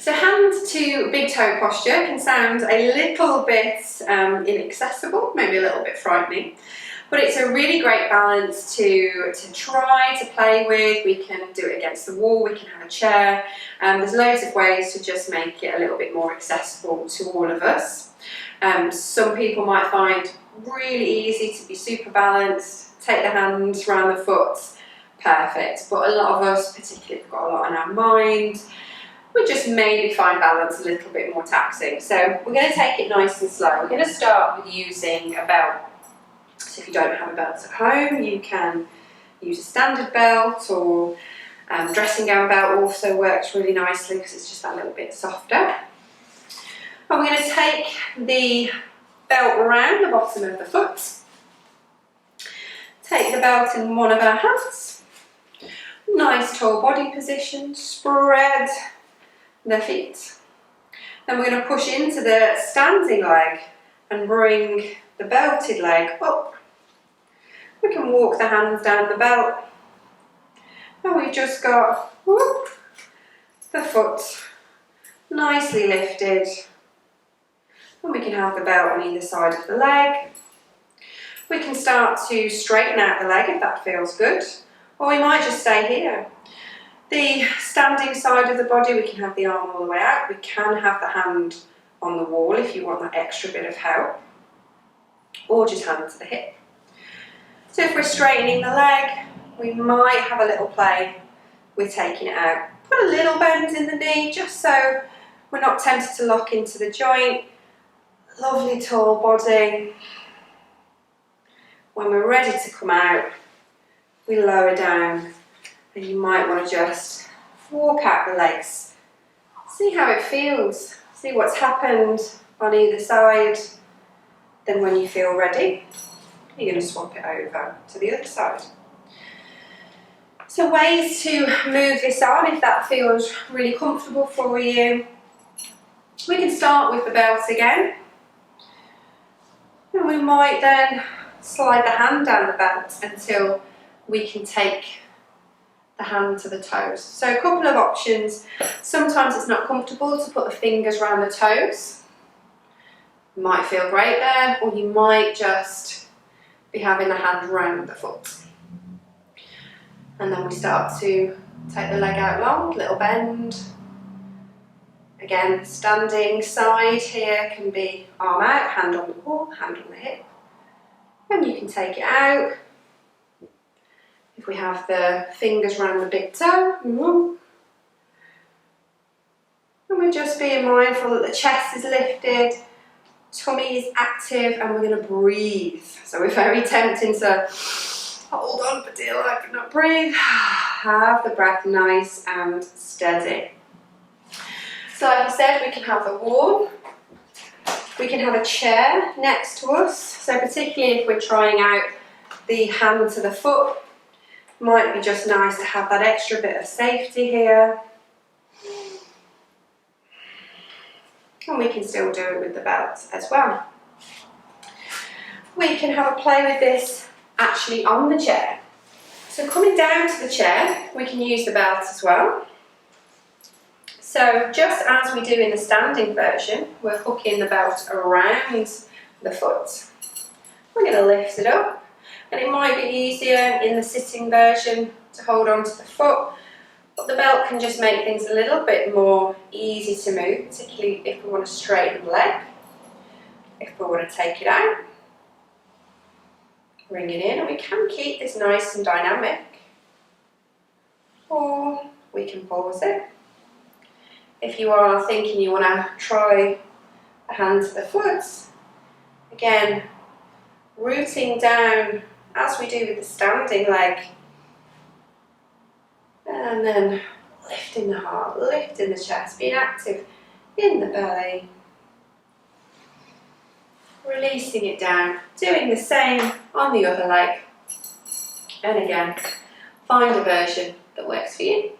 So hand to big toe posture can sound a little bit inaccessible, maybe a little bit frightening, but it's a really great balance to try to play with. We can do it against the wall, we can have a chair. There's loads of ways to just make it a little bit more accessible to all of us. Some people might find really easy to be super balanced, take the hands around the foot, perfect. But a lot of us, particularly if we've got a lot on our mind, we just maybe find balance a little bit more taxing. So we're going to take it nice and slow. We're going to start with using a belt. So if you don't have a belt at home, you can use a standard belt, or dressing gown belt also works really nicely because it's just that little bit softer. And we're going to take the belt around the bottom of the foot. Take the belt in one of our hands. Nice tall body position, spread the feet. Then we're going to push into the standing leg and bring the belted leg up. We can walk the hands down the belt. And we've just got the foot nicely lifted. And we can have the belt on either side of the leg. We can start to straighten out the leg if that feels good, or we might just stay here. The standing side of the body, we can have the arm all the way out. We can have the hand on the wall if you want that extra bit of help, or just hand to the hip. So if we're straightening the leg, we might have a little play with taking it out. Put a little bend in the knee just so we're not tempted to lock into the joint. Lovely tall body. When we're ready to come out, we lower down, and you might want to just walk out the legs. See how it feels. See what's happened on either side. Then when you feel ready, you're going to swap it over to the other side. So ways to move this on if that feels really comfortable for you. We can start with the belt again. And we might then slide the hand down the belt until we can take the hand to the toes. So a couple of options. Sometimes it's not comfortable to put the fingers around the toes. It might feel great there, or you might just be having the hand around the foot. And then we start to take the leg out long, little bend. Again, standing side here can be arm out, hand on the wall, hand on the hip. And you can take it out. If we have the fingers around the big toe, and we're just being mindful that the chest is lifted, tummy is active, and we're going to breathe. So we're very tempting to hold on for dear life and not breathe. Have the breath nice and steady. So like I said, we can have the wall. We can have a chair next to us. So particularly if we're trying out the hand to the foot, might be just nice to have that extra bit of safety here. And we can still do it with the belt as well. We can have a play with this actually on the chair. So coming down to the chair, we can use the belt as well. So just as we do in the standing version, we're hooking the belt around the foot. We're going to lift it up, and it might be easier in the sitting version to hold on to the foot, but the belt can just make things a little bit more easy to move, particularly if we want to straighten the leg, if we want to take it out. Bring it in, and we can keep this nice and dynamic, or we can pause it. If you are thinking you want to try a hand to the foot, again, rooting down as we do with the standing leg, and then lifting the heart, lifting the chest, being active in the belly, releasing it down, doing the same on the other leg, and again, find a version that works for you.